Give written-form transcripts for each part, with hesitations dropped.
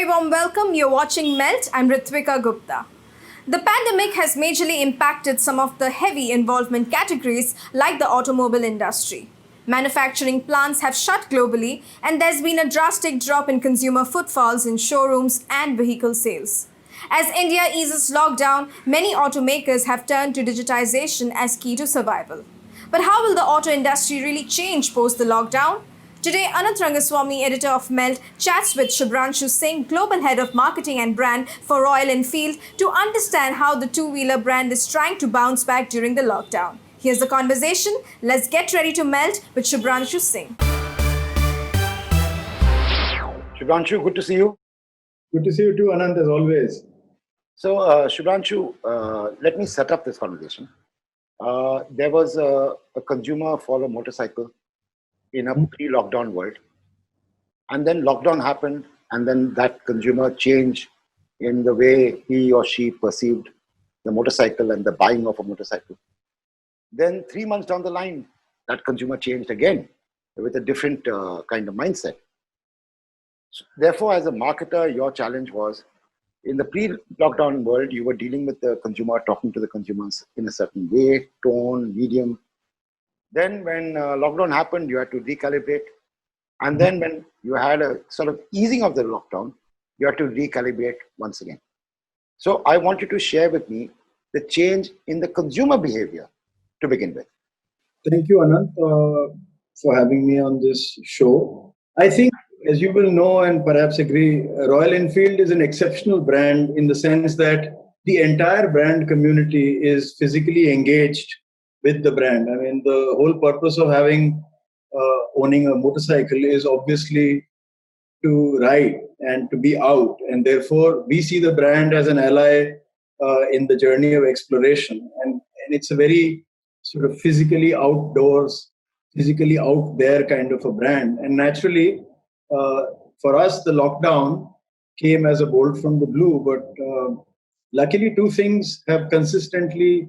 very warm welcome. You're watching Melt. I'm Ritwika Gupta. The pandemic has majorly impacted some of the heavy involvement categories like the automobile industry. Manufacturing plants have shut globally, and there's been a drastic drop in consumer footfalls in showrooms and vehicle sales. As India eases lockdown, many automakers have turned to digitisation as key to survival. But how will the auto industry really change post the lockdown? Today, Anant Rangaswami, editor of Melt, chats with Shubhranshu Singh, global head of marketing and brand for Royal Enfield, to understand how the two-wheeler brand is trying to bounce back during the lockdown. Here's the conversation. Let's get ready to melt with Shubhranshu Singh. Shubhranshu, good to see you. Good to see you too, Anant, as always. So, Shubhranshu, let me set up this conversation. There was a consumer for a motorcycle in a pre-lockdown world. And then lockdown happened, and then that consumer changed in the way he or she perceived the motorcycle and the buying of a motorcycle. Then 3 months down the line, that consumer changed again with a different kind of mindset. So therefore, as a marketer, your challenge was, in the pre-lockdown world, you were dealing with the consumer, talking to the consumers in a certain way, tone, medium. Then when lockdown happened, you had to recalibrate. And then when you had a sort of easing of the lockdown, you had to recalibrate once again. So I want you to share with me the change in the consumer behavior to begin with. Thank you, Anant, for having me on this show. I think, as you will know and perhaps agree, Royal Enfield is an exceptional brand in the sense that the entire brand community is physically engaged with the brand. I mean, the whole purpose of owning a motorcycle is obviously to ride and to be out. And therefore, we see the brand as an ally in the journey of exploration. And it's a very sort of physically outdoors, physically out there kind of a brand. And naturally, for us, the lockdown came as a bolt from the blue. But luckily, two things have consistently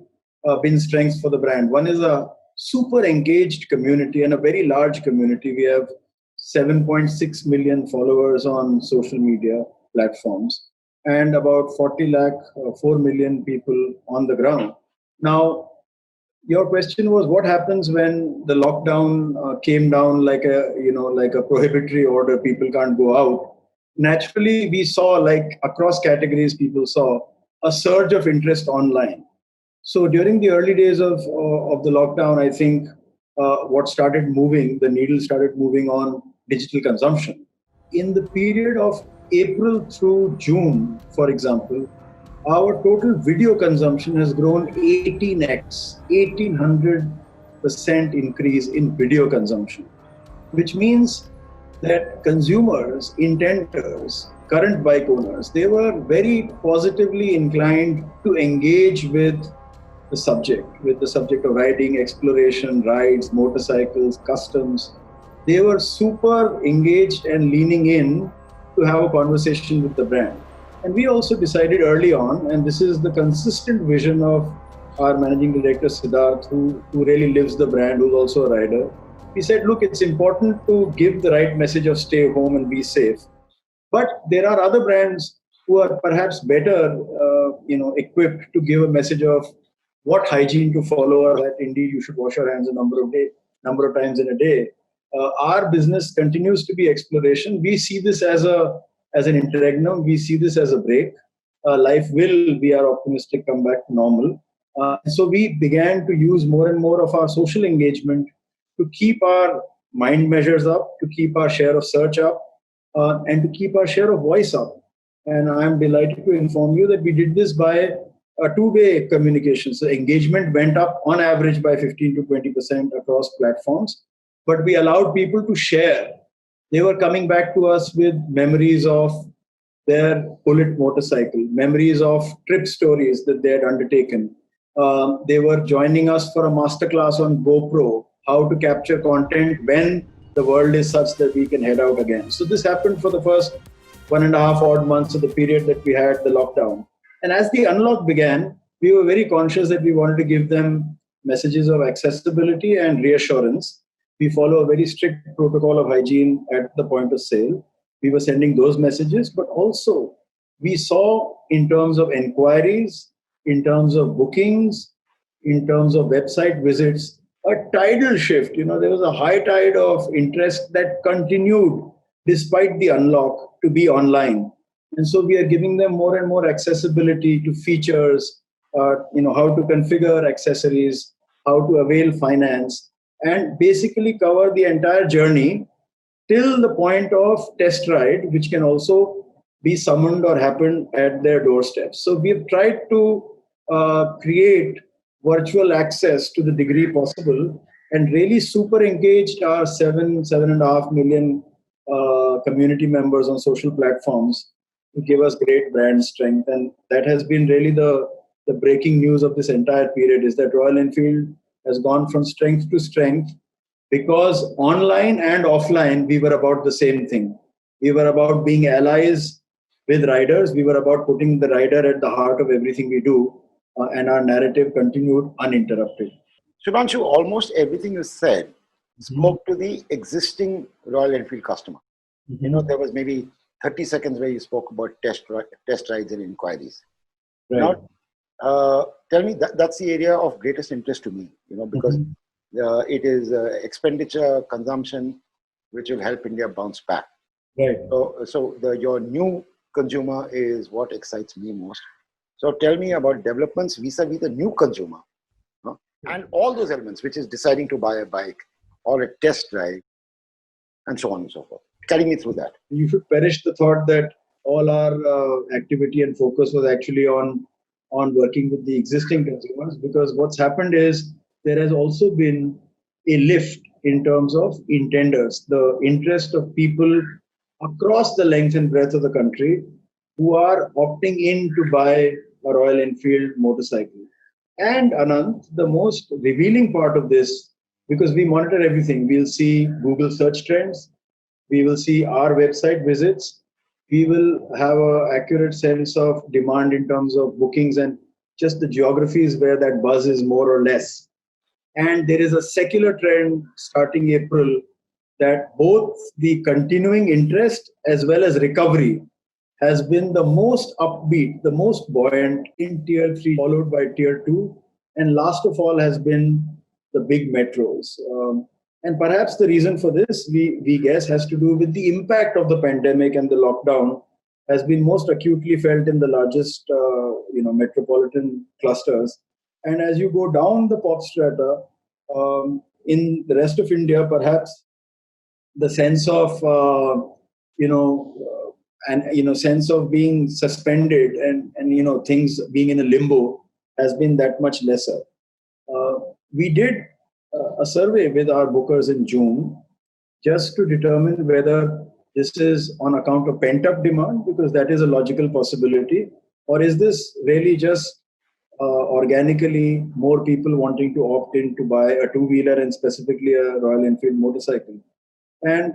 been strengths for the brand. One is a super engaged community and a very large community. We have 7.6 million followers on social media platforms and about 40 lakh, 4 million people on the ground. Now, your question was what happens when the lockdown came down like a prohibitory order, people can't go out. Naturally, we saw, like across categories, people saw a surge of interest online. So during the early days of the lockdown, I think the needle started moving on digital consumption. In the period of April through June, for example, our total video consumption has grown 18x, 1800% increase in video consumption, which means that consumers, intenders, current bike owners, they were very positively inclined to engage with the subject of riding, exploration, rides, motorcycles, customs. They were super engaged and leaning in to have a conversation with the brand. And we also decided early on, and this is the consistent vision of our managing director, Siddharth, who really lives the brand, who's also a rider. We said, look, it's important to give the right message of stay home and be safe. But there are other brands who are perhaps better equipped to give a message of what hygiene to follow, or that indeed you should wash your hands a number of times in a day. Our business continues to be exploration. We see this as an interregnum. We see this as a break. Life will, we are optimistic, come back to normal. So we began to use more and more of our social engagement to keep our mind measures up, to keep our share of search up, and to keep our share of voice up. And I'm delighted to inform you that we did this by a two-way communication. So engagement went up on average by 15 to 20% across platforms, but we allowed people to share. They were coming back to us with memories of their bullet motorcycle, memories of trip stories that they had undertaken. They were joining us for a masterclass on GoPro, how to capture content when the world is such that we can head out again. So this happened for the first 1.5 odd months of the period that we had the lockdown. And as the unlock began, we were very conscious that we wanted to give them messages of accessibility and reassurance. We follow a very strict protocol of hygiene at the point of sale. we were sending those messages, but also we saw in terms of inquiries, in terms of bookings, in terms of website visits, a tidal shift. There was a high tide of interest that continued despite the unlock to be online. And so we are giving them more and more accessibility to features, how to configure accessories, how to avail finance, and basically cover the entire journey till the point of test ride, which can also be summoned or happen at their doorsteps. So we've tried to create virtual access to the degree possible and really super engaged our 7.5 million community members on social platforms to give us great brand strength. And that has been really the breaking news of this entire period, is that Royal Enfield has gone from strength to strength, because online and offline, we were about the same thing. We were about being allies with riders. We were about putting the rider at the heart of everything we do. And our narrative continued uninterrupted. Shubhranshu, almost everything you said spoke to the existing Royal Enfield customer. There was maybe 30 seconds where you spoke about test rides and inquiries. Right. Now, tell me, that's the area of greatest interest to me, because it is expenditure, consumption, which will help India bounce back. Right. So your new consumer is what excites me most. So tell me about developments vis-a-vis the new consumer, and all those elements, which is deciding to buy a bike or a test drive, and so on and so forth. Carry me through that. You should perish the thought that all our activity and focus was actually on working with the existing consumers, because what's happened is there has also been a lift in terms of intenders, the interest of people across the length and breadth of the country who are opting in to buy a Royal Enfield motorcycle. And Anant, the most revealing part of this, because we monitor everything, we'll see Google search trends, we will see our website visits, we will have an accurate sense of demand in terms of bookings and just the geographies where that buzz is more or less. And there is a secular trend starting April that both the continuing interest as well as recovery has been the most upbeat, the most buoyant in Tier 3, followed by Tier 2. And last of all has been the big metros. And perhaps the reason for this, we guess, has to do with the impact of the pandemic, and the lockdown has been most acutely felt in the largest metropolitan clusters. And as you go down the pop strata, in the rest of India, perhaps the sense of sense of being suspended and things being in a limbo has been that much lesser. We did a survey with our bookers in June just to determine whether this is on account of pent-up demand, because that is a logical possibility, or is this really just organically more people wanting to opt in to buy a two-wheeler and specifically a Royal Enfield motorcycle. And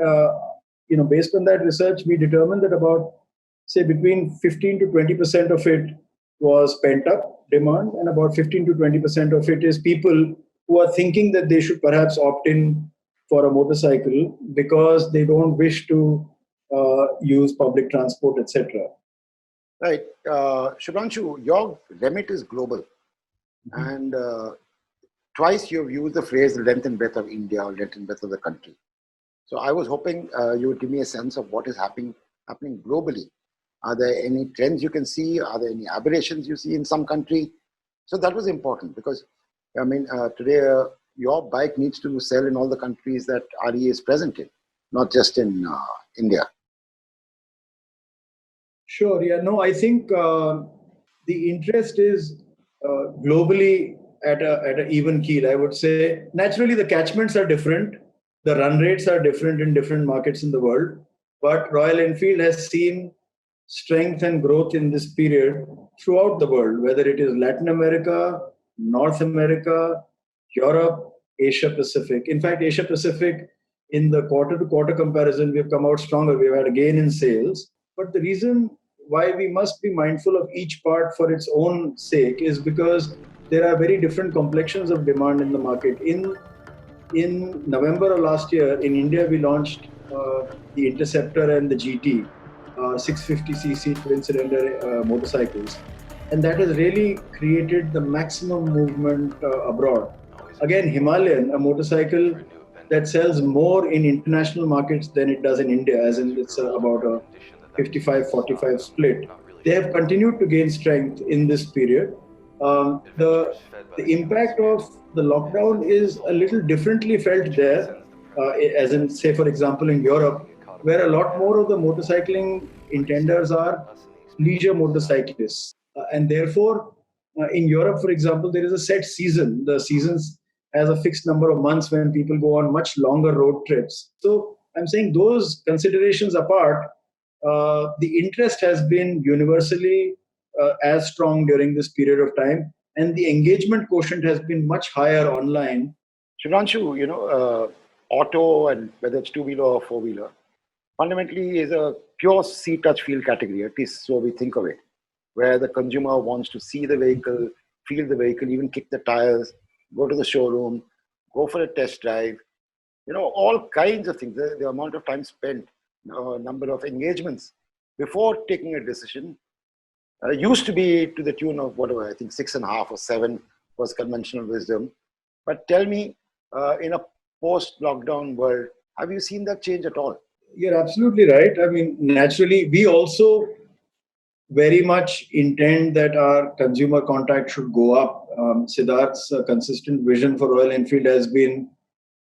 based on that research, we determined that about, say, between 15 to 20% of it was pent-up demand, and about 15 to 20% of it is people who are thinking that they should perhaps opt in for a motorcycle because they don't wish to use public transport, etc. Right. Shubhranshu, your remit is global. And twice you've used the phrase length and breadth of India or length and breadth of the country. So I was hoping you would give me a sense of what is happening globally. Are there any trends you can see? Are there any aberrations you see in some country? So that was important because, today your bike needs to sell in all the countries that RE is present in, not just in India. Sure. Yeah. No, I think the interest is globally at an even keel. I would say naturally the catchments are different. The run rates are different in different markets in the world. But Royal Enfield has seen strength and growth in this period throughout the world, whether it is Latin America, North America, Europe, Asia Pacific. In fact, Asia Pacific, in the quarter-to-quarter comparison, we've come out stronger. We've had a gain in sales. But the reason why we must be mindful of each part for its own sake is because there are very different complexions of demand in the market. In November of last year, in India, we launched the Interceptor and the GT, 650cc twin-cylinder motorcycles. And that has really created the maximum movement abroad. Again, Himalayan, a motorcycle that sells more in international markets than it does in India, as in it's about a 55-45 split. They have continued to gain strength in this period. The impact of the lockdown is a little differently felt there, as in, say, for example, in Europe, where a lot more of the motorcycling intenders are leisure motorcyclists. And therefore, in Europe, for example, there is a set season. The seasons has a fixed number of months when people go on much longer road trips. So I'm saying those considerations apart, the interest has been universally as strong during this period of time, and the engagement quotient has been much higher online. Shubhranshu, auto, and whether it's two-wheeler or four-wheeler, fundamentally is a pure see, touch, feel category, at least so we think of it, where the consumer wants to see the vehicle, feel the vehicle, even kick the tires, go to the showroom, go for a test drive, all kinds of things. The amount of time spent, number of engagements before taking a decision used to be to the tune of whatever, I think 6.5 or 7 was conventional wisdom. But tell me, in a post-lockdown world, have you seen that change at all? You're absolutely right. I mean, naturally, we also very much intend that our consumer contact should go up. Siddharth's consistent vision for Royal Enfield has been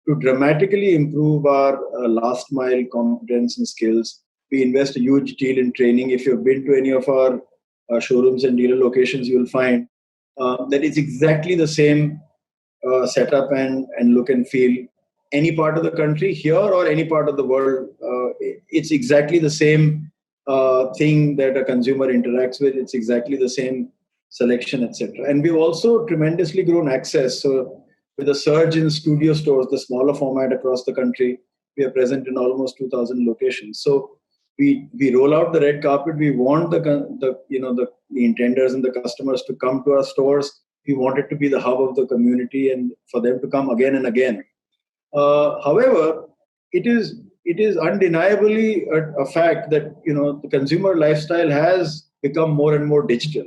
to dramatically improve our last mile competence and skills. We invest a huge deal in training. If you've been to any of our showrooms and dealer locations, you will find that it's exactly the same setup and look and feel. Any part of the country, here or any part of the world, it's exactly the same thing that a consumer interacts with. It's exactly the same selection, etc. And we've also tremendously grown access. So with a surge in studio stores, the smaller format across the country, we are present in almost 2,000 locations. So we roll out the red carpet. We want the intenders and the customers to come to our stores. We want it to be the hub of the community and for them to come again and again. However, it is undeniably a fact that the consumer lifestyle has become more and more digital.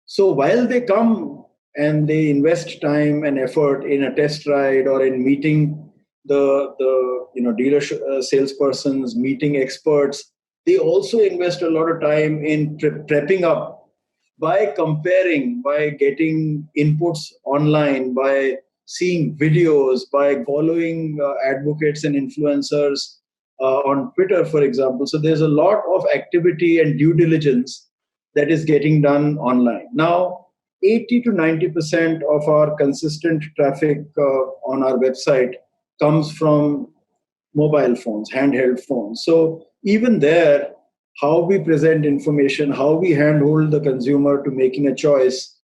So while they come and they invest time and effort in a test ride or in meeting the dealer salespersons, meeting experts, they also invest a lot of time in prepping up by comparing, by getting inputs online, by seeing videos, by following advocates and influencers on Twitter, for example. So there's a lot of activity and due diligence that is getting done online. Now, 80 to 90% of our consistent traffic on our website comes from mobile phones, handheld phones. So even there, how we present information, how we handhold the consumer to making a choice,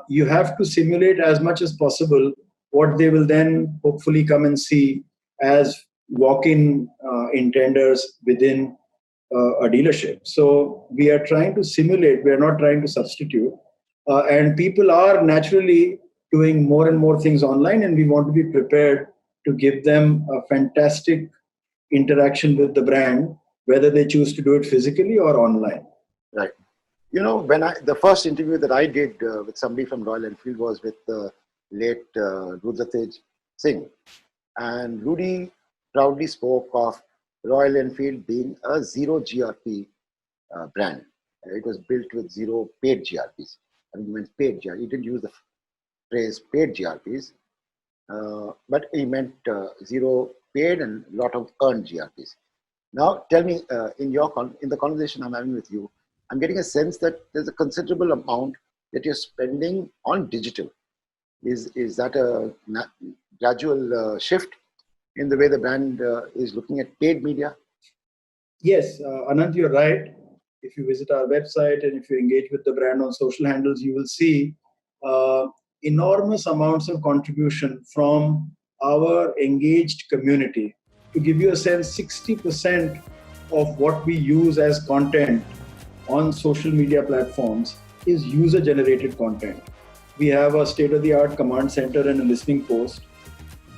you have to simulate as much as possible what they will then hopefully come and see as walk-in intenders within a dealership. So we are trying to simulate, we are not trying to substitute. And people are naturally doing more and more things online, and we want to be prepared to give them a fantastic interaction with the brand, whether they choose to do it physically or online. Right. When the first interview that I did with somebody from Royal Enfield was with the late Shubhranshu Singh. And Rudy proudly spoke of Royal Enfield being a zero GRP brand. It was built with zero paid GRPs. I mean, he meant paid GRPs. He didn't use the phrase paid GRPs, but he meant zero paid and a lot of earned GRPs. Now, tell me, in the conversation I'm having with you, I'm getting a sense that there's a considerable amount that you're spending on digital. Is that a gradual shift in the way the brand is looking at paid media? Yes, Anant, you're right. If you visit our website and if you engage with the brand on social handles, you will see enormous amounts of contribution from our engaged community. To give you a sense, 60% of what we use as content on social media platforms is user-generated content. We have a state-of-the-art command center and a listening post.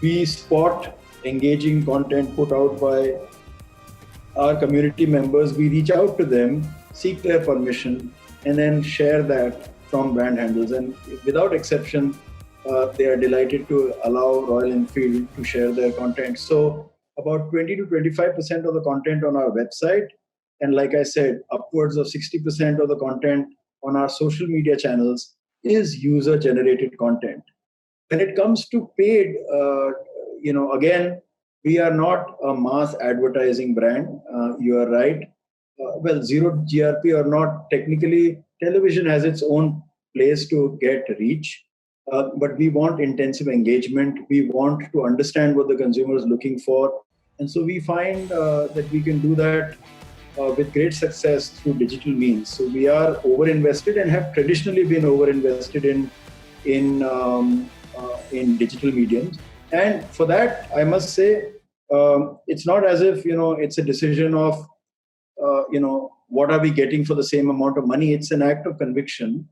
We spot engaging content put out by our community members, we reach out to them, seek their permission, and then share that from brand handles. And without exception, they are delighted to allow Royal Enfield to share their content. So about 20 to 25% of the content on our website, and like I said, upwards of 60% of the content on our social media channels is user-generated content. When it comes to paid, again, we are not a mass advertising brand. You are right. Well, zero GRP or not, technically, television has its own place to get reach. But we want intensive engagement. We want to understand what the consumer is looking for. And so we find that we can do that with great success through digital means. So we are over-invested and have traditionally been over-invested in digital mediums. And for that, I must say, it's not as if, it's a decision of, what are we getting for the same amount of money? It's an act of conviction.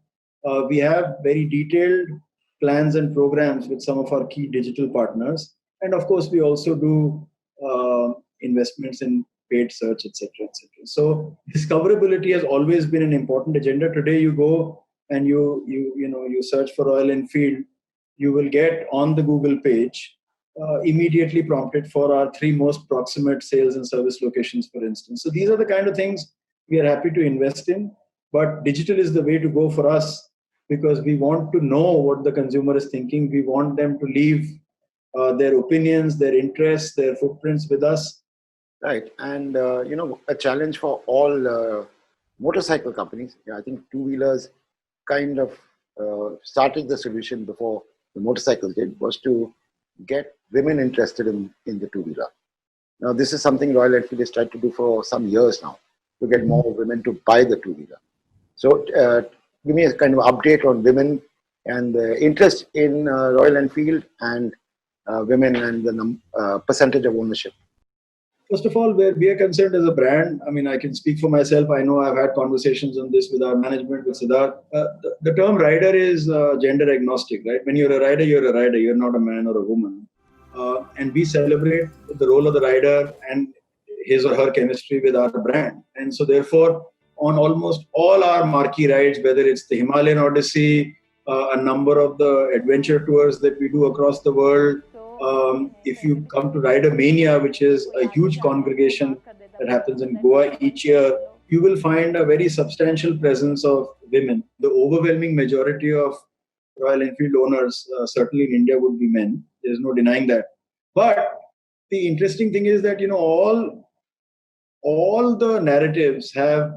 We have very detailed plans and programs with some of our key digital partners. And of course, we also do investments in paid search, etc., etc. So discoverability has always been an important agenda. Today, you go and you search for Royal Enfield, you will get on the Google page immediately prompted for our 3 most proximate sales and service locations, for instance. So these are the kind of things we are happy to invest in. But digital is the way to go for us because we want to know what the consumer is thinking. We want them to leave their opinions, their interests, their footprints with us. Right. And, a challenge for all motorcycle companies. I think two-wheelers kind of started the solution before the motorcycles did, was to get women interested in the two-wheeler. Now, this is something Royal Enfield has tried to do for some years now, to get more women to buy the two-wheeler. So give me a kind of update on women and the interest in Royal Enfield and women and the percentage of ownership. First of all, where we are concerned as a brand, I mean, I can speak for myself. I know I've had conversations on this with our management, with Siddharth. The term rider is gender agnostic, right? When you're a rider, you're a rider. You're not a man or a woman. And we celebrate the role of the rider and his or her chemistry with our brand. And so therefore, on almost all our marquee rides, whether it's the Himalayan Odyssey, a number of the adventure tours that we do across the world, if you come to Rider Mania, which is a huge congregation that happens in Goa each year, you will find a very substantial presence of women. The overwhelming majority of Royal Enfield owners, certainly in India, would be men. There's no denying that. But the interesting thing is that, all the narratives have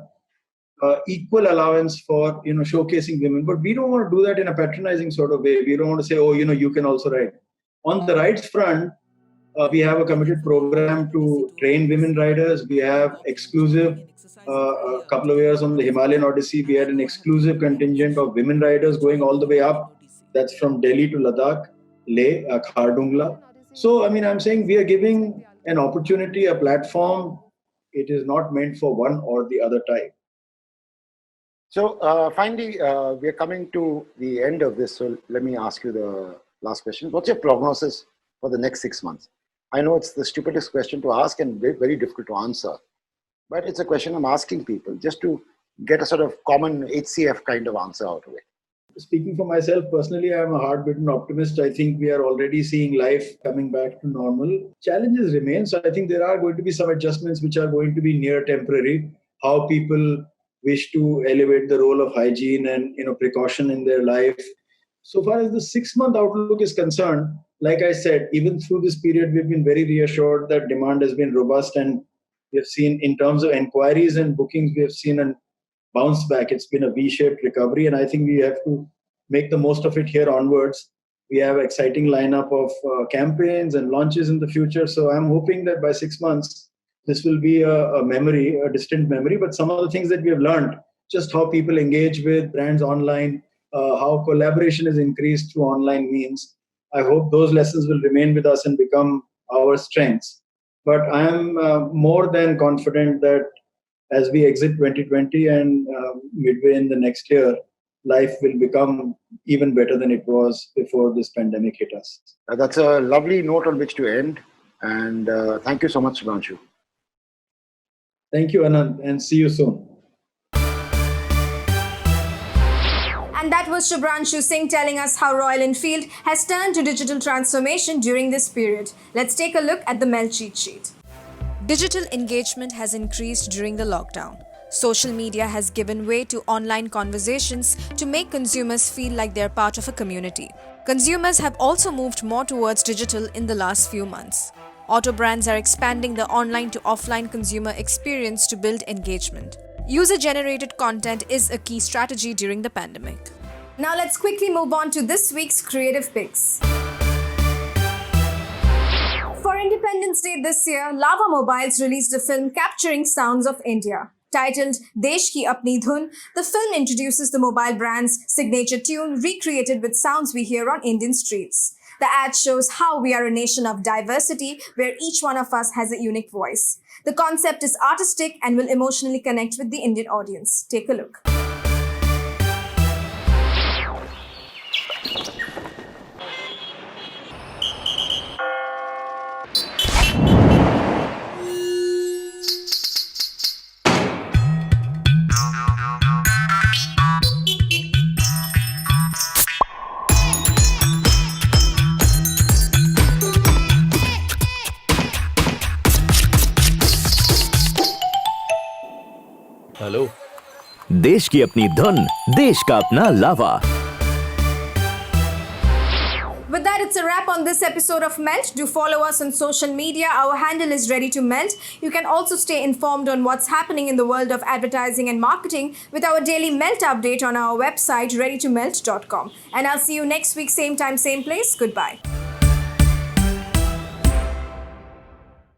equal allowance for, showcasing women. But we don't want to do that in a patronizing sort of way. We don't want to say, oh, you can also ride. On the rides front, we have a committed program to train women riders. We have exclusive, a couple of years on the Himalayan Odyssey, we had an exclusive contingent of women riders going all the way up. That's from Delhi to Ladakh, Leh, Khardungla. So, I'm saying we are giving an opportunity, a platform. It is not meant for one or the other type. So finally, we are coming to the end of this. So let me ask you the last question. What's your prognosis for the next 6 months? I know it's the stupidest question to ask and very difficult to answer, but it's a question I'm asking people just to get a sort of common HCF kind of answer out of it. Speaking for myself, personally, I'm a hard-bitten optimist. I think we are already seeing life coming back to normal. Challenges remain. So I think there are going to be some adjustments which are going to be near temporary. How people wish to elevate the role of hygiene and precaution in their life. So far as the 6-month outlook is concerned, like I said, even through this period, we've been very reassured that demand has been robust, and we have seen in terms of inquiries and bookings, we have seen a bounce back. It's been a V-shaped recovery, and I think we have to make the most of it here onwards. We have an exciting lineup of campaigns and launches in the future. So I'm hoping that by 6 months, this will be a memory, a distant memory, but some of the things that we have learned, just how people engage with brands online, how collaboration is increased through online means. I hope those lessons will remain with us and become our strengths. But I am more than confident that as we exit 2020 and midway in the next year, life will become even better than it was before this pandemic hit us. That's a lovely note on which to end. And thank you so much, Shubhranshu. Thank you, Anant, and see you soon. And that was Shubhranshu Singh telling us how Royal Enfield has turned to digital transformation during this period. Let's take a look at the Melt cheat sheet. Digital engagement has increased during the lockdown. Social media has given way to online conversations to make consumers feel like they're part of a community. Consumers have also moved more towards digital in the last few months. Auto brands are expanding the online to offline consumer experience to build engagement. User-generated content is a key strategy during the pandemic. Now let's quickly move on to this week's creative picks. For Independence Day this year, Lava Mobiles released a film capturing sounds of India. Titled Desh Ki Apni Dhun, the film introduces the mobile brand's signature tune recreated with sounds we hear on Indian streets. The ad shows how we are a nation of diversity where each one of us has a unique voice. The concept is artistic and will emotionally connect with the Indian audience. Take a look. Hello देश की अपनी धुन देश का अपना लावा With that, it's a wrap on this episode of Melt. Do follow us on social media. Our handle is Ready to Melt. You can also stay informed on what's happening in the world of advertising and marketing with our daily Melt update on our website, readytomelt.com. And I'll see you next week, same time, same place. Goodbye.